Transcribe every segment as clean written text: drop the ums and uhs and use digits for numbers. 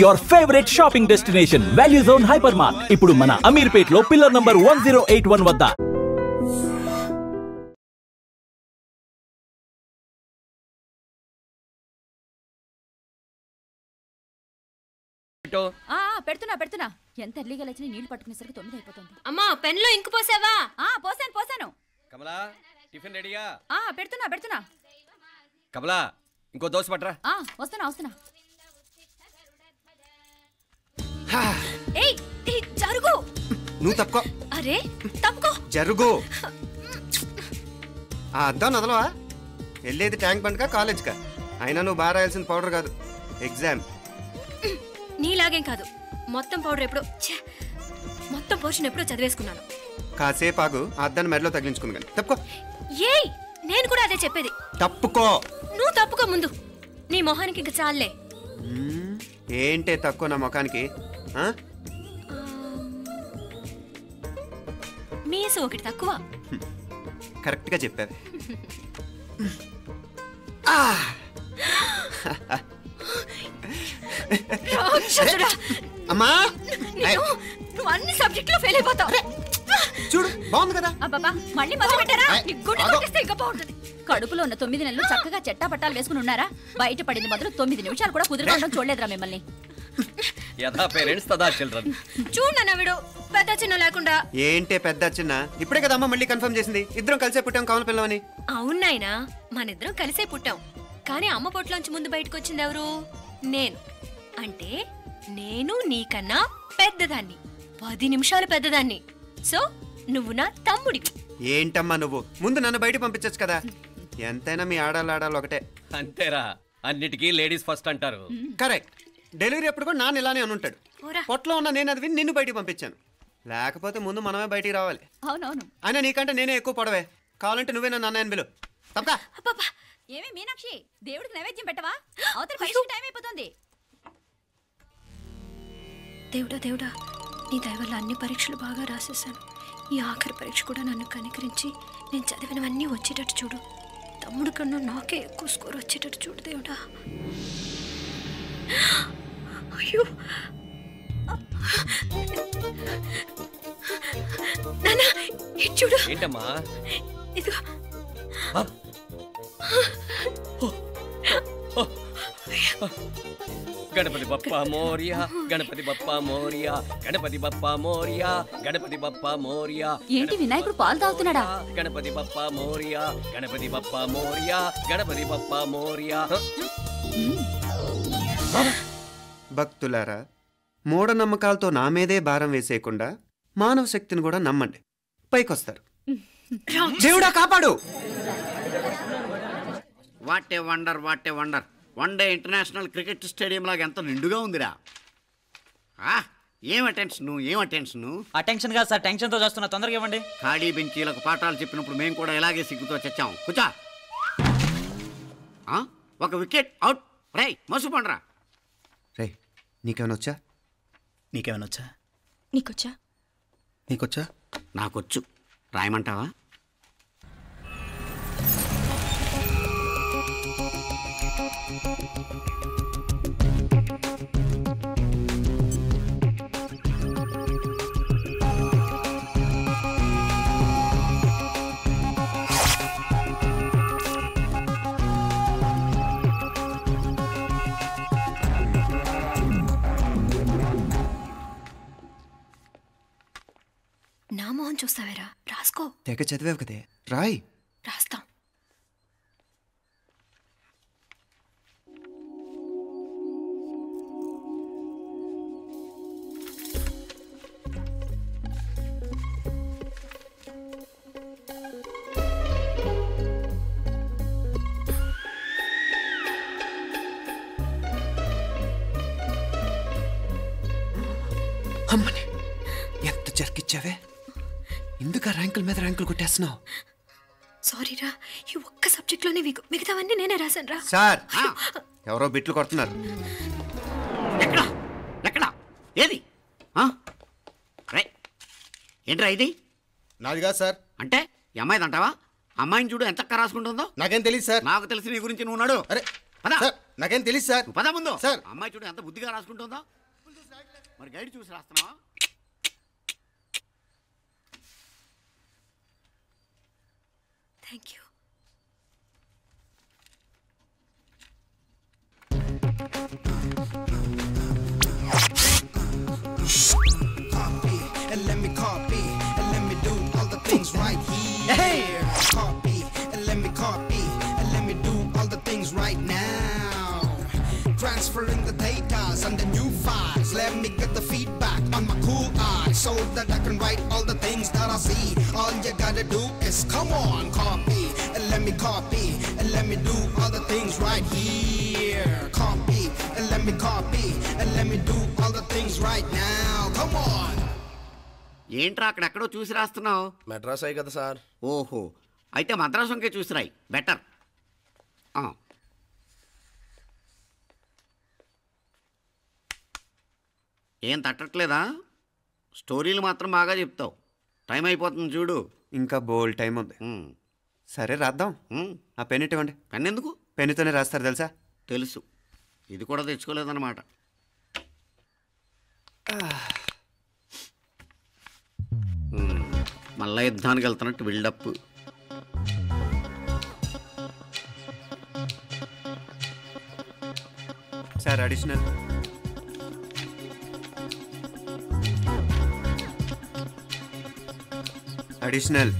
Your favorite shopping destination, Value Zone Hypermart. ఇప్పుడు మన అమీర్పేట్లో pillar number 1081 వద్ద. పెడుతున్నా ఎంత ఎర్లీగా లేచిన నీళ్లు పట్టుకునేసరికి 9 అయిపోతుంది. అమ్మా పెన్లో ఇంకు పోసావా? పోసాను. కమలా టిఫిన్ రెడీయా? పెడుతున్నా. కమలా ఇంకో దోశ పట్రా. వస్తున్నా. ఏయ్ జరుగు. నువ్వు తప్పుకో. అరే తప్పుకో. జరుగు. అద్దం నదలవా? వెళ్ళేది ట్యాంక్ బండ్కా కాలేజ్కా? అయినా నువ్వు బాగా రాయాల్సిన పౌడర్ కాదు, ఎగ్జామ్. నీలాగేం కాదు, మొత్తం పౌడర్ ఎప్పుడో మొత్తం పోర్షన్ ఎప్పుడో చదివేసుకున్నాను. కాసేపు ఆగు, అద్దాన్ని మెడలో తగిలించుకుంది కానీ. తప్పుకో. ఏయ్ నేను కూడా అదే చెప్పేది. తప్పుకో. నువ్వు తప్పుకో ముందు. నీ మొహానికి ఇంక చాలే. ఏంటే తక్కువ నా ముఖానికి? మీసు ఒకటి తక్కువ. కరెక్ట్ గా చెప్పావు. అమ్మా నువ్వు అన్ని సబ్జెక్టులో ఫెయిల్ అయిపోతావు. చూడు బాగుంది కదా. అబ్బబ్బా మళ్ళీ మొదలు పెట్టారా? ఇంకా బాగుంటుంది. కడుపులో ఉన్న 9 నెలలు చక్కగా చెట్టా పట్టాలు వేసుకుని ఉన్నారా? బయట పడింది మొదలు 9 నిమిషాలు కూడా కుదురుకోవడం చూడలేదురా మిమ్మల్ని. యథా పేరెంట్స్ తదా చిల్డ్రన్. చూడన్న వీడు పెద్ద చిన్న లేకుండా. ఏంటే పెద్ద చిన్న? ఇప్పుడే కదా అమ్మ మళ్ళీ కన్ఫర్మ్ చేసింది ఇద్దరం కలిసే పుట్టాం కావాలి పిల్లవని. అవునాయినా మనిద్దరం కలిసే పుట్టాం, కానీ అమ్మ పొట్లోంచి ముందు బయటకు వచ్చింది ఎవరు? నేను. అంటే నేను నీకన్నా పెద్దదాన్ని, 10 నిమిషాలు పెద్దదాన్ని. సో నువ్వు నా తమ్ముడి. ఏంటమ్మా నువ్వు? ముందు నన్ను బయట పంపించచ్చు కదా. ఎంతైనా మీ ఆడాలి ఒకటే. అంతేరా, అన్నిటికీ లేడీస్ ఫస్ట్ అంటారు. కరెక్ట్. డెలివరీ అప్పుడు కూడా నాన్న ఇలానే అనుంటాడు. పొట్టలో ఉన్న నేను అది విని నిన్ను బయటికి పంపించాను. లేకపోతే ముందు మనమే బయటికి రావాలి. అవునవును. అయినా నీకంటే నేనే ఎక్కువ పొడవే. కావాలంటే నువ్వే నన్ను అన్నయ్యని పిలు. తప్పకా. ఏమి మీనాక్షి, దేవుడికి నైవేద్యం పెట్టవా? అవతల పరీక్ష టైం అయిపోతుంది. దేవుడా నీ దయ వల్ల అన్ని పరీక్షలు బాగా రాసేసాను. ఈ ఆఖరి పరీక్ష కూడా నన్ను కనికరించి నేను చదివినవన్నీ వచ్చేటట్టు చూడు. తమ్ముడు కన్నా నాకే ఎక్కువ స్కోర్ వచ్చేటట్టు చూడు దేవుడా. అయ్యో నాన్న చూడు. ఏంటమ్మా? ఇదిగో. గణపతి బప్పా మోరియా, గణపతి బప్పా మోరియా, గణపతి బప్పా మోరియా, గణపతి బప్పా మోరియా. ఏంటి వినాయకుడు పాలు తాగుతున్నాడా? గణపతి బప్పా మోరియా, గణపతి బప్పా మోరియా, గణపతి బప్పా మోరియా. భక్తులారా, మూఢనమ్మకాలతో నా మీదే భారం వేసేయకుండా మానవ శక్తిని కూడా నమ్మండి, పైకొస్తారు. దేవుడా కాపాడు. What a wonder, what a wonder. 1 day international cricket stadium లాగా ఎంత నిండుగా ఉందిరా. ఏం అటెన్షన్? అటెన్షన్ కాదు సార్, టెన్షన్తో చేస్తున్నా. తొందరగా ఇవ్వండి. ఖాళీ బెంచీలకు పాఠాలు చెప్పినప్పుడు మేము కూడా ఇలాగే సిగ్గుతో చచ్చాం. కూర్చో. ఒక వికెట్ అవుట్. రై మసు పండ్రా. రే నీకేమైనా వచ్చా? నీకేమైనా వచ్చా? నీకొచ్చా? నాకొచ్చు. రాయమంటావా? నా మోహన్ చూస్తావేరా? రాసుకో. తెగ చదివావు కదే, రాయ్. రాస్తాం. అమ్మని ఎంత జరికిచ్చావే. ఎందుకు ర్యాంకుల మీద ర్యాంకులు కొట్టేస్తున్నావు? సారీరా, ఈ ఒక్క సబ్జెక్ట్లోనే మిగతావన్నీ నేనే రాశాను రా. సార్ ఎవరో బిట్లు కొడుతున్నారు. ఎక్కడ ఏది? ఏంట్రా ఇది? నాది కాదు సార్. అంటే అమ్మాయిది అంటావా? అమ్మాయిని చూడు ఎంత రాసుకుంటుందో. నాకేం తెలియదు సార్. నాకు తెలిసి నీ గురించి నువ్వు నాడు. అరే పద. నాకేం తెలియదు సార్. పద ముందు. సార్. అమ్మాయి చూడు ఎంత బుద్ధిగా రాసుకుంటుందో. మరి గైడ్ చూసి రాస్తున్నావా? Thank you. Copy and let me copy and let me do all the things right here. Copy and let me copy and let me do all the things right now. Transferring the data and the new files. Let me get the feedback on my cool eyes so that I can write all the things that I see. All you gotta do is come on, copy and let me copy and let me do all the things right here. Copy and let me copy and let me do all the things right now. Come on. ఏంట్రా అక్కడెక్కడో చూసి రాస్తున్నావు? మెడ్రాస్ అయ్యి కదా sir. ఓహో, అయితే మద్రాసుకే చూసి రాయి, better. ఏం తట్టట్లేదా? స్టోరీలు మాత్రం బాగా చెప్తావు. టైం అయిపోతుంది చూడు. ఇంకా బోల్డ్ టైం ఉంది. సరే రాద్దాం. ఆ పెన్ ఇవ్వండి. పెన్ ఎందుకు? పెన్నుతోనే రాస్తారు తెలుసా? తెలుసు. ఇది కూడా తెచ్చుకోలేదన్నమాట. మళ్ళా యుద్ధానికి వెళ్తున్నట్టు బిల్డప్. Sir additional. అడిషనల్.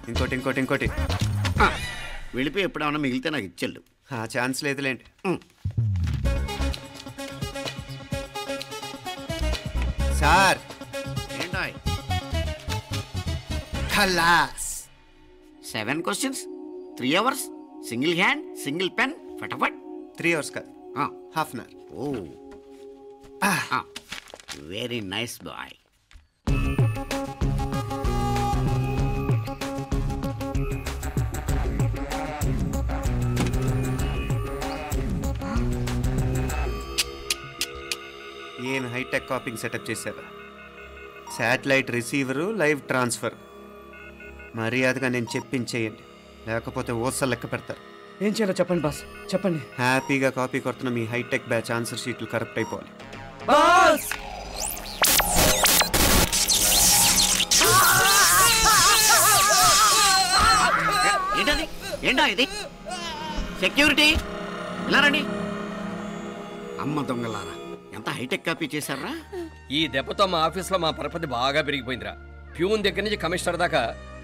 ఇంకోటి ఇంకోటి ఇంకోటి. వెళ్ళిపోయి ఎప్పుడేమన్నా మిగిలితే నాకు ఇచ్చెళ్ళు. ఛాన్స్ లేదులేండి. సార్ ఏంటో ఖలాస్. 7 questions, 3 hours, single hand, single pen, ఫటాఫట్. 3 hours కాదు, half an hour. Oh very nice boy. ఏం హైటెక్ కాపింగ్ సెటప్ చేశారా? Satellite receiver, live transfer. మర్యాదగా నేను చెప్పించేయండి, లేకపోతే ఓసలు లెక్క పెడతారు. ఏం చేయాలో చెప్పండి బాస్, చెప్పండి. హ్యాపీగా కాపీ కొడుతున్న మీ హైటెక్ బ్యాచ్ ఆన్సర్ షీట్లు కరెక్ట్ అయిపోవాలి. బాస్ ఏంటది? ఏంటా ఇది? సెక్యూరిటీ ఇలా రండి. అమ్మ దొంగలారా, ఎంత హైటెక్ కాపీ చేశారా? ఈ దెబ్బతో మా ఆఫీస్లో మా పరపతి బాగా పెరిగిపోయిందిరా. ప్యూన్ దగ్గర నుంచి కమిషనర్ దాకా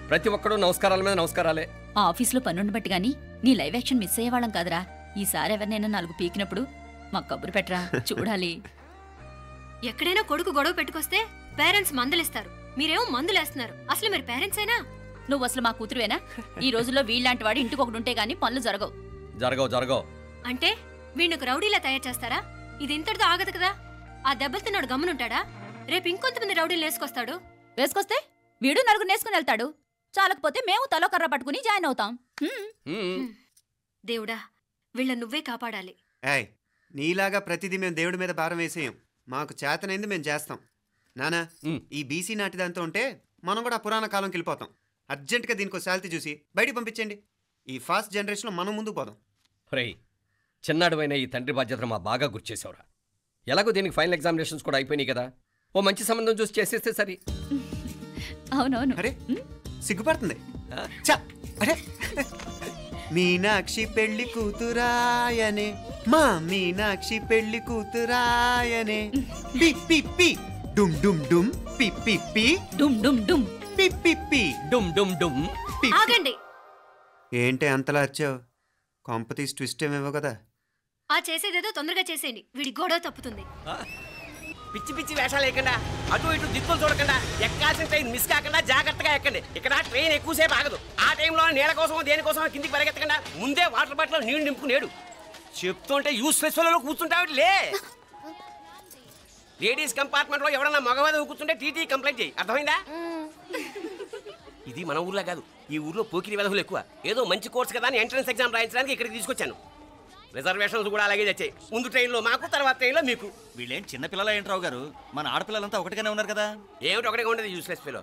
ప్రతి ఒక్కడు నమస్కారాల మీద నమస్కారాలే. ఆ ఆఫీస్లో పన్నుండి బట్టి గానీ నీ లైవ్ యాక్షన్ మిస్ అయ్యేవాళ్ళం కాదురా. ఈసారి ఎవరినైనా 4 పీకినప్పుడు మాకు కబురు పెట్టరా, చూడాలి. ఎక్కడైనా కొడుకు గొడవ పెట్టుకొస్తే పేరెంట్స్ మందులేస్తారు, మీరేమో మందులేస్తున్నారు. అసలు మీరు పేరెంట్సేనా? నువ్వు అసలు మా కూతురువేనా? ఈ రోజుల్లో వీళ్ళంటి వాడు ఇంటికి ఒకటి ఉంటే గానీ పనులు జరగవు. జరగవు అంటే వీణ్ణకు రౌడీలా తయారు చేస్తారా? ఇది ఇంతటితో ఆగదు కదా. ఆ దెబ్బలుతున్నాడు గమ్మునుంటాడా? రేపు ఇంకొంతమంది రౌడీలు వేసుకొస్తాడు. వేసుకొస్తే వీడు 4 నేసుకుని వెళ్తాడు. చాలకపోతే మేము తలో కర్ర పట్టుకుని జాయిన్ అవుతాం. దేవుడా, వీళ్ళ నువ్వే కాపాడాలి. ఏయ్, నీలాగా ప్రతిదీ మేము దేవుడి మీద భారం వేసేయం. మాకు చేతనైంది మేము చేస్తాం. నానా, ఈ బీసీ నాటి దాంతో ఉంటే మనం కూడా పురాణ కాలంకి వెళ్ళిపోతాం. అర్జెంటుగా దీనికి శాలిటీ చూసి బయటికి పంపించండి. ఈ ఫాస్ట్ జనరేషన్లో మనం ముందుకు పోదాం. రేయ్, చిన్నాడువైన ఈ తండ్రి బాధ్యతను మా బాగా గుర్చేసావురా. ఎలాగో దీనికి ఫైనల్ ఎగ్జామినేషన్స్ కూడా అయిపోయినాయి కదా, ఓ మంచి సంబంధం చూసి చేసేస్తే సరి. అవునవును. అరే సిగ్గుపడుతుంది. అరే మీనాక్షి పెళ్లి కూతురాయనే, మా మీనాక్షి పెళ్లి కూతురాయనే. పి పి పి డుమ్ డుమ్ డుమ్, పి పి పి డుమ్ డుమ్ డుమ్, పి పి పి డుమ్ డుమ్ డుమ్. ఆగండి. ఏంటి అంతలా వచ్చావు? కాంపతీస్ ట్విస్ట్ ఏమేవో కదా. ఆ చేసేదేదో తొందరగా చేసేయండి, వీడి గొడవ తప్పుతుంది. పిచ్చి పిచ్చి వేషాలు లేకుండా, అటు ఇటు దిక్కులు చూడకుండా, ఎక్కాల్సిన ట్రైన్ మిస్ కాకుండా జాగ్రత్తగా ఎక్కండి. ఇక్కడ ట్రైన్ ఎక్కువసేపు ఆగదు. ఆ టైంలో నీళ్ళ కోసం దేనికోసం కిందికి పరిగెత్తకుండా ముందే వాటర్ బాటిల్ నీళ్లు నింపుకునేడు. చెప్తుంటే యూస్లెస్ లో కూర్చుంటావు. లే, లేడీస్ కంపార్ట్మెంట్ లో ఎవడన్నా మగవాది కూర్చుంటే టీటీ కంప్లైంట్ చేయి, అర్థమైందా? ఇది మన ఊర్లో కాదు, ఈ ఊర్లో పోకిరి వెధవులు ఎక్కువ. ఏదో మంచి కోర్స్ కదా అని ఎంట్రన్స్ ఎగ్జామ్ రాయించడానికి ఇక్కడికి తీసుకొచ్చాను. రిజర్వేషన్స్ కూడా అలాగే తెచ్చాయి. ముందు ట్రైన్లో మాకు, తర్వాత ట్రైన్లో మీకు. వీళ్ళేం చిన్నపిల్లలు ఏంటి రావు గారు? మన ఆడపిల్లలంతా ఒకటిగానే ఉన్నారు కదా. ఏమిటి ఒకటిగా ఉండేది యూస్లెస్ ఫెలో.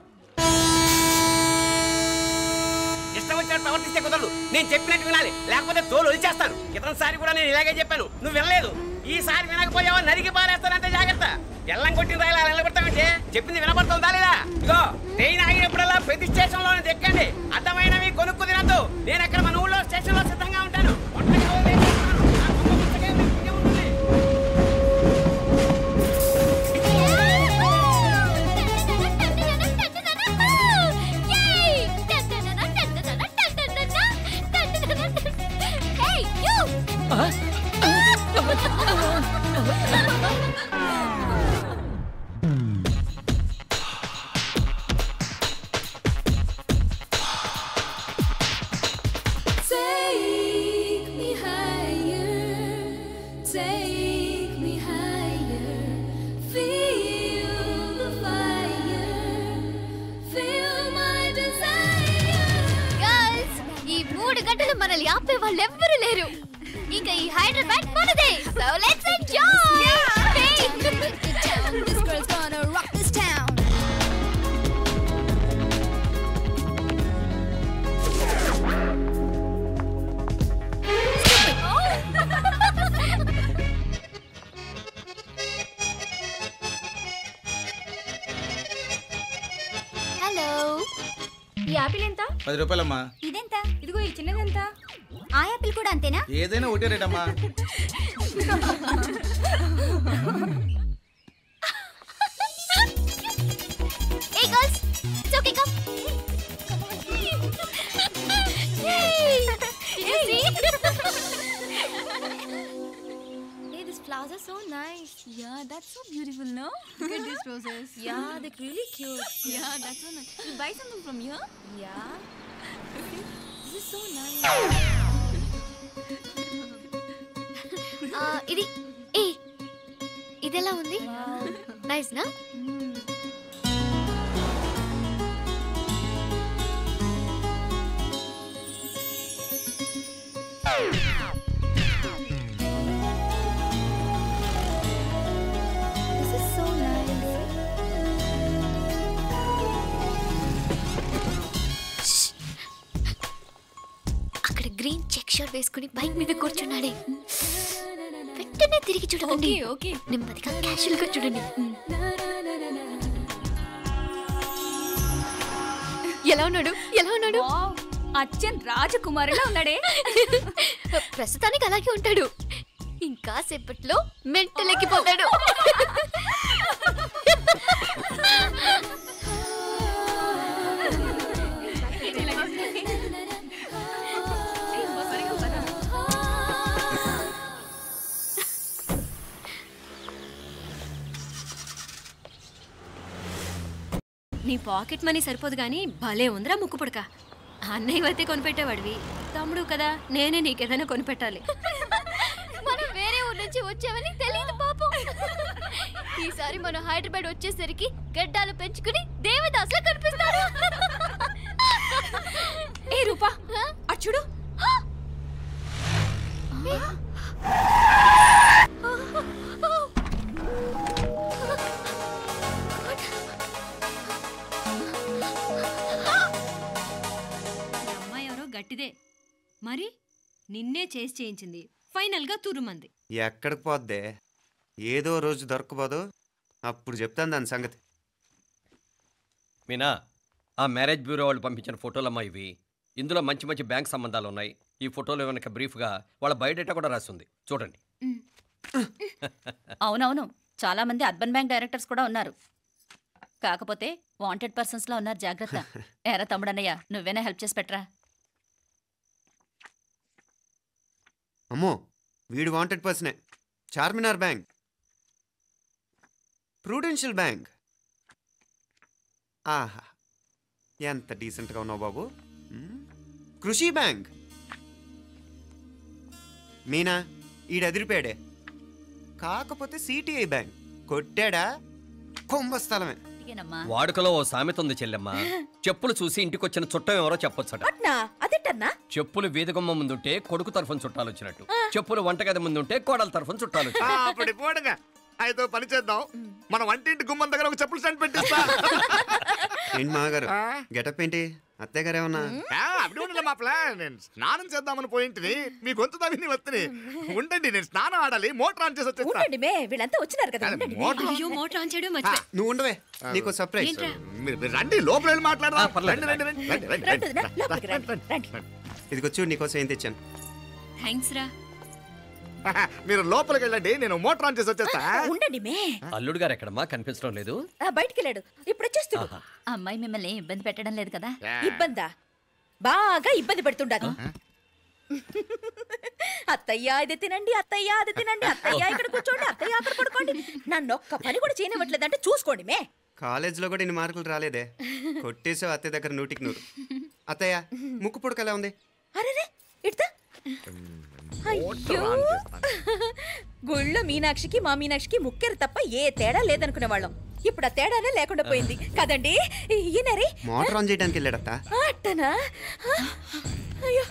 ఇష్టం వచ్చినట్టు ప్రవర్తిస్తే కుదరదు. నేను చెప్పినట్టు వినాలి, లేకపోతే తోలు వచ్చేస్తాను. క్రితంసారి కూడా నేను ఇలాగే చెప్పాను, నువ్వు వినలేదు. ఈసారి వినకపోయావా నరికి పారేస్తానంటే జాగ్రత్త. ఎల్లం కొట్టిన రాయిలా నిలబడతామంటే చెప్పింది వినపడుతుందా లేదా? ఇగో ట్రైన్ ఆగినప్పుడల్లా ప్రతి స్టేషన్ లోనే ఎక్కండి. అర్థమైనవి కొనుక్కు తినద్దు. నేను అక్కడ మన ఊళ్ళో స్టేషన్ లో సిద్ధంగా ఉంటాను. మనల్ని ఆపే వాళ్ళు ఎవ్వరూ లేరు. ఇంకా ఈ హైదరాబాద్ మనదే. So let's enjoy. This girl's gonna rock this town. Hello, ఈ యాపిల్ ఎంత? 10 రూపాయలమ్మా. ఇదెంత? ఇదిగో ఈ చిన్నది ఎంత? ఆ యాపిల్ కూడా అంతేనా? ఏదైనా ఒకటే రేట్ అమ్మా. Hey girls, it's okay, come. Yay! Hey, these flowers are so nice. Yeah, that's so beautiful, no? Look at these roses. Yeah, they're really cute. Yeah, that's so nice. You buy something from here? Yeah. This is so nice. ఇది ఎలా ఉంది? Nice నా? This is so nice. అక్కడ green check shirt వేసుకుని bike మీద కూర్చున్నాడే. వెంటనే తిరిగి చూడండి. ఓకే, నెమ్మదిగా క్యాషువల్ గా చూడండి. ఎలా ఉన్నాడు? ఎలా ఉన్నాడు? అచ్చన్ రాజకుమారులా ఉన్నాడే. ప్రస్తుతానికి అలాగే ఉంటాడు. ఇంకా సేపట్లో మెంటల్ ఎక్కిపోతాడు. నీ పాకెట్ మనీ సరిపోదు గానీ భలే ఉందిరా ముక్కు పుడక. అన్నయ్య అయితే కొనిపెట్టేవాడివి, తమ్ముడు కదా నేనే నీకేదైనా కొనిపెట్టాలి. మనం వేరే ఊరు నుంచి వచ్చామని తెలియదు పాపం. ఈసారి మనం హైదరాబాద్ వచ్చేసరికి గడ్డాలు పెంచుకుని దేవదాసులా కనిపిస్తాడు. ఏ రూపా, అటు చూడు. గట్టిదే మరి, నిన్నే చేసి చేయించింది. ఫైనల్ గా తురుమంది. ఎక్కడికి పోద్దే? ఏదో రోజు దొరకపోదు, అప్పుడు చెప్తాను దాని సంగతి. మీనా, ఆ మ్యారేజ్ బ్యూరో వాళ్ళు పంపించిన ఫోటోలమ్మా ఇవి. ఇందులో మంచి మంచి బ్యాంక్ సంబంధాలు ఉన్నాయి. ఈ ఫోటోలో వెనక బ్రీఫ్గా వాళ్ళ బయోడేటా కూడా రాస్తుంది, చూడండి. అవునవును, చాలా మంది అర్బన్ బ్యాంక్ డైరెక్టర్స్ కూడా ఉన్నారు. కాకపోతే వాంటెడ్ పర్సన్స్ లో ఉన్నారు, జాగ్రత్త. ఎరా తమ్ముడన్నయ్య, నువ్వేనా హెల్ప్ చేసి పెట్టరా. అమ్మో, వీడు వాంటెడ్ పర్సనే. Charminar bank, Prudential bank. ఆహా, ఎంత డీసెంట్గా ఉన్నావు బాబు. కృషి బ్యాంక్. మీనా, ఈడదిరిపాడే. కాకపోతే సిటిఐ బ్యాంక్ కొట్టాడా కుంభస్థలమే. వాడుకలో ఓ సామెత ఉంది చెల్లెమ్మ. చెప్పులు చూసి ఇంటికొచ్చిన చుట్టం ఎవరో చెప్పొచ్చట. చెప్పులు వీధగుమ్మ ముందుంటే కొడుకు తరఫున చుట్టాలు వచ్చినట్టు, చెప్పులు వంటగది ముందుంటే కోడల తరఫున చుట్టాలు వచ్చినట్టు. అయితే పని చేద్దాం, మన వంటింటి గుమ్మం దగ్గర ఒక చెప్పులు స్టాండ్ పెట్టిస్తా. ఏంటి మాగారు గెటప్ ఏంటి? అత్తయ్య గారు ఏమన్నా అప్పుడు ఉండలే మా ప్లాన్. నేను స్నానం చేద్దామని పోయింటిని, మీ గొంతు తవ్వి వస్తుంది. ఉండండి, నేను స్నానం ఆడాలి, మోటార్ ఆన్ చేసి వచ్చేస్తా. వీళ్ళంతా వచ్చినారు కదా. అయ్యో మోటార్ ఆన్ చేయడం మర్చిపోయా. నువ్వు ఉండవే, నీకు సర్ప్రైజ్. మీరు రండి, లోపల వెళ్ళి మాట్లాడదాం. రండి రండి రండి ఇదిగో చూడు, నీకోసం ఏం తెచ్చాను. థ్యాంక్స్ రా. మీరు లోపలికి వెళ్ళండి, నేను మోటార్ ఆన్ చేసి వచ్చేస్తా. ఉండండి మే. అల్లుడు గారు ఎక్కడమ్మా కనిపించడం లేదు? బయటికి వెళ్ళాడు, ఇప్పుడు వచ్చేస్తాడు. అమ్మాయి మిమ్మల్ని ఇబ్బంది పెట్టడం లేదు కదా? ఇబ్బందా? బాగా ఇబ్బంది పెడుతుండదు. అత్తయ్య ఇది తినండి, అత్తయ్య అది తినండి, అత్తయ్య ఇక్కడ కూర్చోండి, అత్తయ్య అక్కడ పడుకోండి. నన్ను ఒక్క పని కూడా చేయనివ్వట్లేదంటే చూసుకోండి మే. కాలేజీలో కూడా ఇన్ని మార్కులు రాలేదే, కొట్టేసావు అత్తయ్య దగ్గర 100కి 100. అత్తయ్య ముక్కు పుడక ఎలా ఉంది? అరే ఇడతా. అయ్యో, గుళ్ళో మీనాక్షికి మా మీనాక్షికి ముక్కెరు తప్ప ఏ తేడా లేదనుకునే వాళ్ళం. ఇప్పుడు ఆ తేడానే లేకుండా పోయింది కదండి. ఈయనరే మోటార్ ఆన్ చేయడానికి వెళ్ళాడత్త. అట్టనా? అయ్యో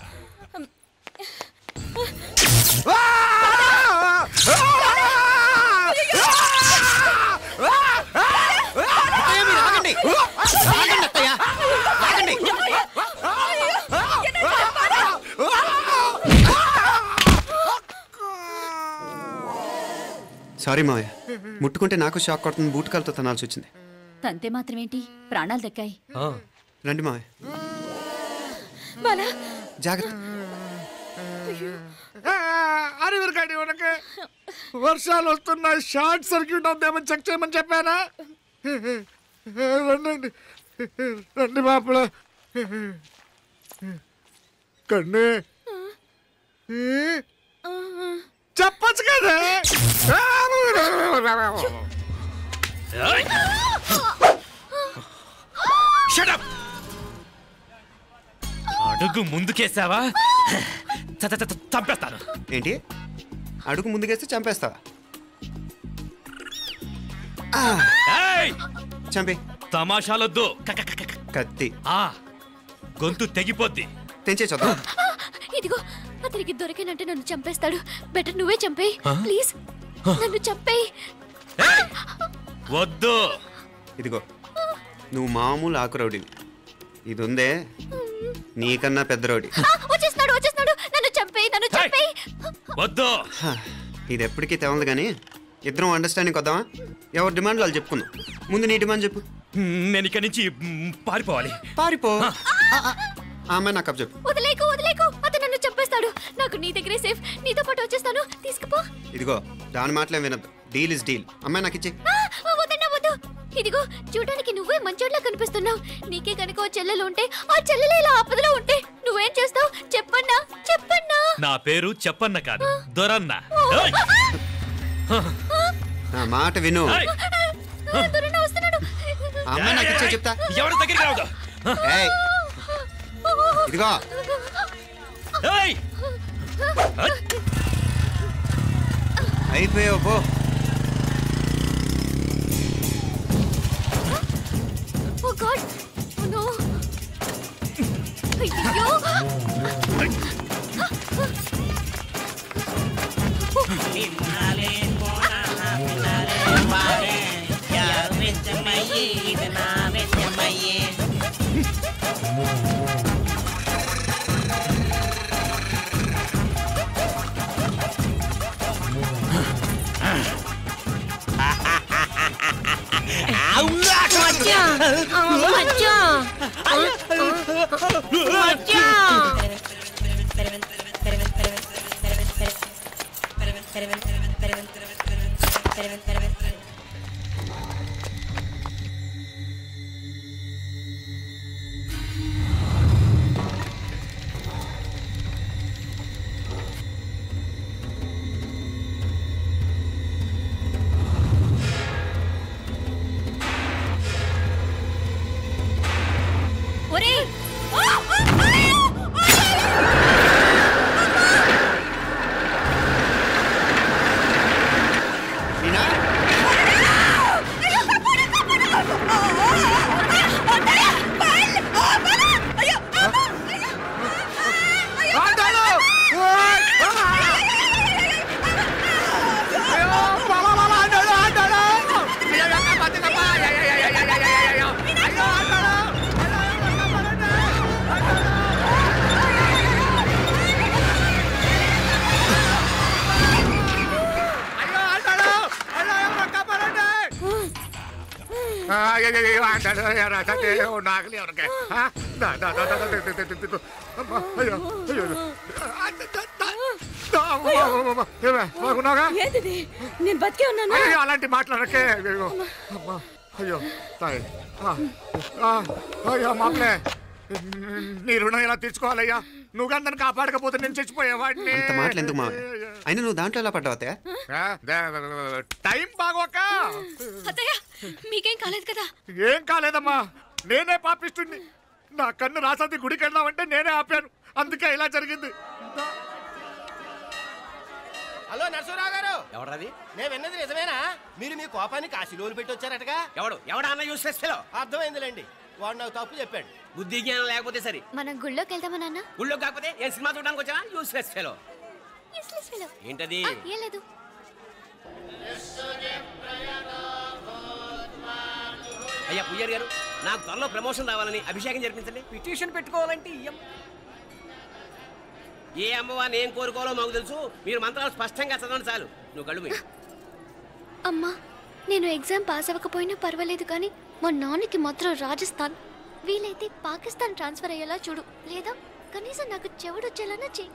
సారీ మావయ్య, ముట్టుకుంటే నాకు షాక్ కొడుతుంది, బూట్ కాలుతో తనాల్సి వచ్చింది. తంతే మాత్రమేంటి, ప్రాణాలు దక్కాయి. రండి మావయ్య, జాగ్రత్త. అరే వీరకాడి ఉనకే వర్షాలు వస్తున్నాయి, షార్ట్ సర్క్యూట్ అవుతామని చెక్ చేయమని చెప్పానా? రండి రండి మాపల కన్నే చెప్పచ్చు కదా. అడుగు ముందుకేసావా చంపేస్తాను. ఏంటి అడుగు ముందుకేస్తే చంపేస్తావా? చంపే. తమాషాలొద్దు, కత్తి గొంతు తెగిపోద్ది. తెంచే చదువు. ఇదిగో అతనికి దొరికినంటే నన్ను చంపేస్తాడు. బెటర్ నువ్వే చంపేయి ప్లీజ్, నన్ను చంపేయి. వద్దు. ఇదిగో నువ్వు మామూలు ఆకు రౌడీవి, ఇది ఉందే నీకన్నా పెద్ద రౌడీ. వచ్చేస్తున్నాడు నన్ను చంపేయి. వద్దు. ఇది ఎప్పటికీ తెవలదు కానీ ఇద్దరం అండర్స్టాండింగ్ వద్దామా? ఎవరి డిమాండ్ వాళ్ళు చెప్పుకుందాం. ముందు నీ డిమాండ్ చెప్పు. నేను ఇక్కడి నుంచి పారిపోవాలి. పారిపో. అమ్మాయి నాకు చెప్పు. వదిలేకు అతను నన్ను చంపేస్తాడు. నాకు నీ దగ్గరే సేఫ్, నీతో పాటు వచ్చేస్తాను, తీసుకుపో. ఇదిగో దాని మాటలేం వినద్దు, డీల్ ఇస్ డీల్. అమ్మాయి నాకు ఇచ్చే. వద్దు. ఇదిగో చూడడానికి నువ్వే మంచోట్లా కనిపిస్తున్నావు. నీకే కనుక ఓ చెల్లెలు ఉంటే, ఆ చెల్లెలు ఇలా ఆపదలో ఉంటే నువ్వేం చేస్తావు చెప్పన్నా? నా పేరు చెప్పన్న కాదు, దొరన్న. నా మాట విను. దొరన్న వస్తున్నాడు. అమ్మాయి నాకు ఇచ్చే చెప్తా. ఎవరి దగ్గరికి రావద్దు. ఇదిగో అయిపోయావు పో. Oh God! Oh no! అయ్యో! నాగలి ఎవరికే నేను బతికే ఉన్నాను. అలాంటి మాట్లాడకే. అయ్యో తాయి అయ్యో మామలే నీ రుణం ఎలా తీర్చుకోవాలయ్యా? నువ్వు అందరిని కాపాడకపోతే నేను చచ్చిపోయేవాడిని. అంత మాటలు ఎందుకు మావయ్య? అయినా నువ్వు దాంట్లో ఎలా పడ్డావు అత్తయ్య? టైం బాగోక. అత్తయ్య మీకేం కాలేదు కదా? ఏం కాలేదమ్మా, నేనే పాపిస్తుంది. నా కన్ను రాసాది గుడికి వెళ్దామంటే నేనే ఆపాను, అందుకే ఇలా జరిగింది. హలో నరసరావు గారు. ఎవరది? నేను విన్నది నిజమేనా? మీరు మీ కోపాన్ని కాశీలోలు పెట్టి వచ్చారటగా? ఎవడా అన్న యూస్లెస్ ఫెలో? అర్థమైందిలేండి, వాడు నాకు తప్పు చెప్పాడు. బుద్ధి జ్ఞానం లేకపోతే సరే. మనం గుళ్ళోకి వెళ్దామా నాన్న? గుళ్ళో కాకపోతే ఏం సినిమా చూడడానికి వచ్చావా? Useless fellow. ఏంటది? ఏం లేదు. అయ్యా పుయ్యర్ గారు, నాకు త్వరలో ప్రమోషన్ రావాలని అభిషేకం జరిపించండి. పిటిషన్ పెట్టుకోవాలంటే ఏ అమ్మవారిని ఏం కోరుకోవాలో మాకు తెలుసు. మీరు మంత్రాలు స్పష్టంగా చదవండి చాలు. నువ్వు కళ్ళు పోయి. అమ్మా, నేను ఎగ్జామ్ పాస్ అవ్వకపోయినా పర్వాలేదు, కానీ మా నాన్నకి మాత్రం రాజస్థాన్, వీలైతే పాకిస్తాన్ ట్రాన్స్ఫర్ అయ్యేలా చూడు, లేదా కనీసం నాకు చెవుడు వచ్చేలానా చెయ్యి.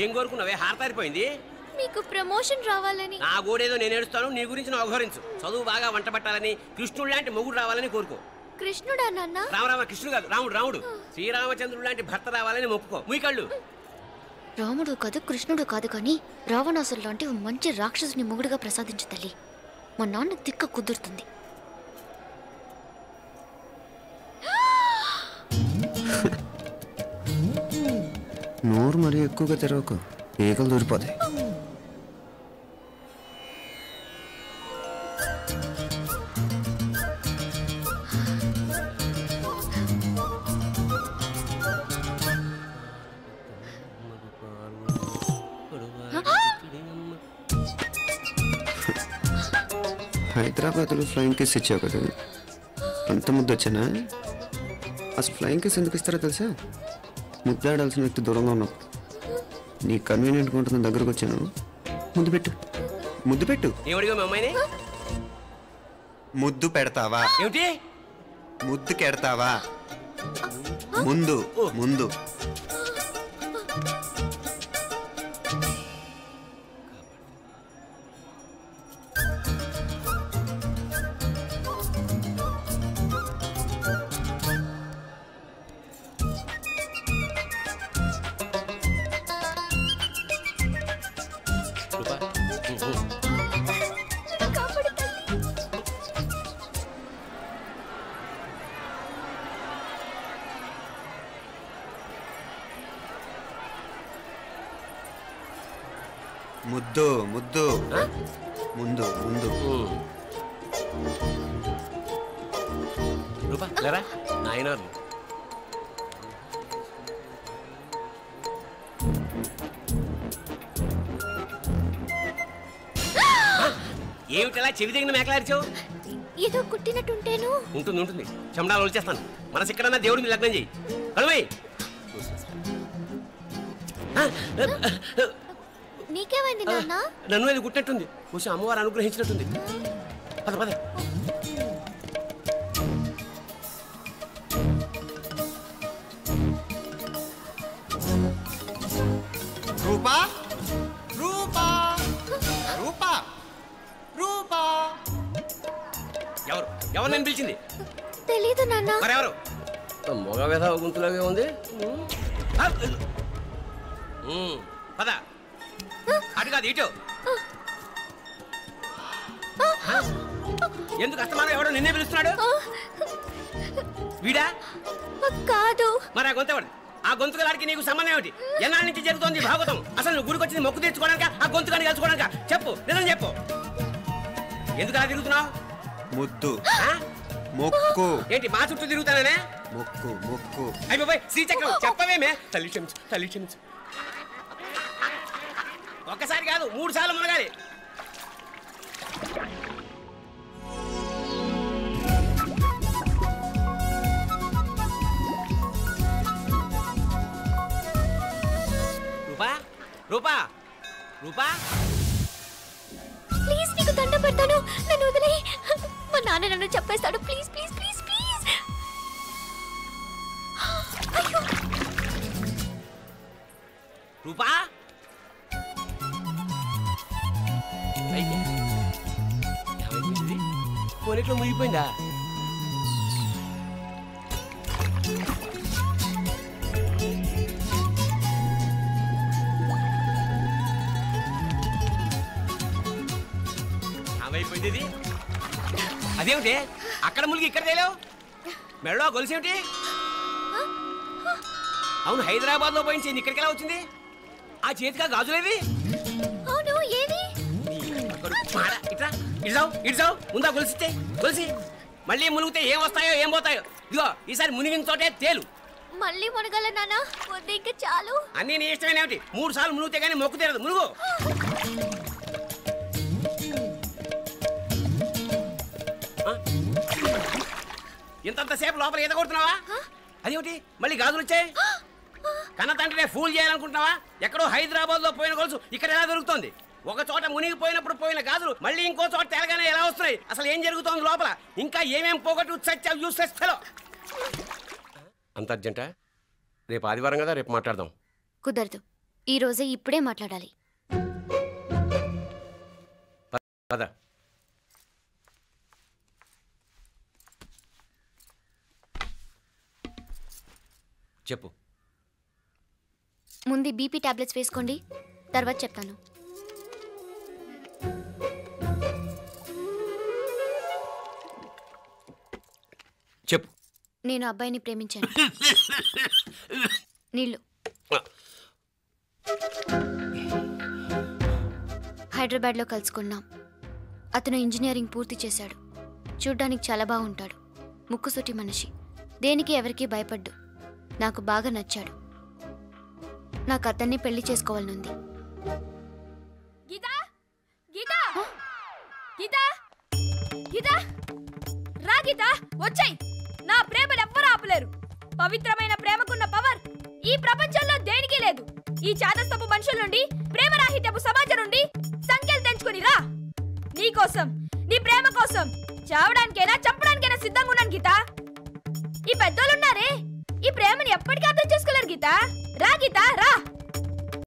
ఏం కోరుకున్నావే? హారతారిపోయింది. మీకు ప్రమోషన్ రావాలని. నా గోడేదో నేను ఏడుస్తాను, నీ గురించి నువ్వు అవహరించు. చదువు బాగా వంట పట్టాలని, కృష్ణుడు లాంటి మొగుడు రావాలని కోరుకో. కృష్ణుడా నాన్న? రామరామ కృష్ణుడు కాదు, రాముడు. శ్రీరామచంద్రుడు లాంటి భర్త రావాలని మొక్కుకో. మీ కళ్ళు. రాముడు కాదు, కృష్ణుడు కాదు, కానీ రావణాసురు లాంటి మంచి రాక్షసుని మొగుడుగా ప్రసాదించు తల్లి. మా నాన్న తిక్క కుదురుతుంది. నోరు మరీ ఎక్కువగా తెరవకు, ఈకలు దూరిపోతాయి. హైదరాబాద్లో ఫ్లయింగ్ కేస్ ఇచ్చావు కదా, అంత ముద్దు వచ్చానా? అసలు ఫ్లయింగ్ కేస్ ఎందుకు ఇస్తారో తెలుసా? ముద్దాడాల్సిన వ్యక్తి దూరంగా ఉన్నావు. నీ కన్వీనియంట్గా ఉంటుంది, దగ్గరకు వచ్చాను. ముద్దు పెట్టు, ముద్దు పెట్టు. ముద్దు పెడతావా? ఏమిటి? ముద్దు కెడతావా? ముందు ముందు. ముద్దు ముద్దు ముందు ముందు. నాయనారు ఏమిటలా చెవి దగ్గర మేకలారిచావు? ఏదో కుట్టినట్టుంటేను. ఉంటుంది ఉంటుంది, చెమడాలు వచ్చేస్తాను. మనసు ఎక్కడన్నా దేవుడి మీద లగ్నం చేయి. కడువై. నీకేమైంది నాన్న? నన్ను అది గుట్టినట్టుంది, కొంచెం అమ్మవారు అనుగ్రహించినట్టుంది. పద పద. రూపా రూపా రూపా రూపా. ఎవరు ఎవరు నేను పిలిచింది? తెలీదు నాన్న. మరెవరు? మొగ వ్యధ గుంతులాగే ఉంది. పద. అటు కాదు ఇటు. ఎందుకు అస్తమానం ఎవడో నిన్నే పిలుస్తున్నాడు? వీడా కాదు. మరి ఆ గొంతు ఆ గొంతుకలాడికి నీకు సంబంధం ఏమిటి? ఎన్నాళ్ళ నుంచి జరుగుతోంది భాగవతం? అసలు నువ్వు గుడికి వచ్చింది మొక్కు తీర్చుకోవడానిక, ఆ గొంతుకాన్ని కలుసుకోవడానిక? చెప్పు, నిజం చెప్పు. ఎందుకు అలా తిరుగుతున్నావు? ముద్దు మొక్కు. ఏంటి మా చుట్టూ తిరుగుతానే? మొక్కు మొక్కు. అయిపోయి శ్రీచక్రం చెప్పవేమే? తల్లి క్షమించు, తల్లి క్షమించు. ఒక్కసారి కాదు 3 సార్లు మునగాలి. రూపా రూపా రూపా ప్లీజ్ నీకు దండం పెడతాను, నన్ను వదిలేయ్. మా నాన్న నన్ను చెప్పేస్తాడు. Please please please please. అయ్యో రూపా పోనీట్లో మునిగిపోయిందా? ఏమైపోయింది? అదేమిటి అక్కడ మునిగి ఇక్కడ తేలేవు? మెడలో గొలుసేమిటి? అవును, హైదరాబాద్ లో పోయించింది, ఇక్కడికి ఎలా వచ్చింది? ఆ చేతిగా గాజులేవి? అవును, ఏది? ఇట్రా ఇడ్సావు ముందా గొలిసితే గొలిసి మళ్ళీ మునిగితే ఏం వస్తాయో ఏం పోతాయో. ఇదిగో ఈసారి మునిగిన చోటే తేలు. మళ్ళీ మునగల నాన్న, వద్దు ఇంకా చాలు. అన్నీ నీ ఇష్టమేనేమిటి? 3 సార్లు మునిగితే కానీ మొక్కు తీరదు. మునుగు. ఇంతంతసేపు లోపల ఈత కొడుతున్నావా? అదేమిటి మళ్ళీ గాజులు వచ్చాయి? కన్న తండ్రినే ఫూల్ చేయాలనుకుంటున్నావా? ఎక్కడో హైదరాబాద్ లో పోయిన గొలుసు ఇక్కడ ఎలా దొరుకుతుంది? ఒక చోట మునిగిపోయినప్పుడు పోయిన గాజులు మళ్ళీ ఇంకో చోట తేలగానే ఎలా వస్తున్నాయి? అసలు ఏం జరుగుతోంది లోపల? ఇంకా ఏమేం పోగొట్టు సత్యం యూస్లెస్ ఫెలో. అంత అర్జెంటా? రేపు ఆదివారం కదా, రేపు మాట్లాడదాం. కుదరదు, ఈ రోజే ఇప్పుడే మాట్లాడాలి. పద. చెప్పు. ముందు బీపీ టాబ్లెట్స్ వేసుకోండి, తర్వాత చెప్తాను. చెప్పు. నేను అబ్బాయిని ప్రేమించాను. నీళ్ళు. హైదరాబాద్లో కలుసుకున్నాం. అతను ఇంజనీరింగ్ పూర్తి చేశాడు. చూడ్డానికి చాలా బాగుంటాడు. ముక్కుసూటి మనిషి. దేనికి ఎవరికీ భయపడ్డు. నాకు బాగా నచ్చాడు. నాకు అతన్ని పెళ్లి చేసుకోవాలనుంది. గీతా గీతా గీతా గీతా రా గీతా, వచ్చాయి. నా ప్రేమను ఎవ్వరూ ఆపలేరు. పవిత్రమైన ప్రేమకున్న పవర్ ఈ ప్రపంచంలో దేనికి లేదు. ఈ చాదస్తపు మనుషుల నుండి, ప్రేమరాహిత్యపు సమాజం నుండి సంఖ్యలు తెంచుకుని రా. నీ కోసం, నీ ప్రేమ కోసం చావడానికైనా చంపడానికైనా సిద్ధంగా ఉన్నాను గీతా. ఈ పెద్దోళ్ళున్నారే, ఈ ప్రేమని ఎప్పటికీ అర్థం చేసుకోలేరు గీతా. రా గీతా రా.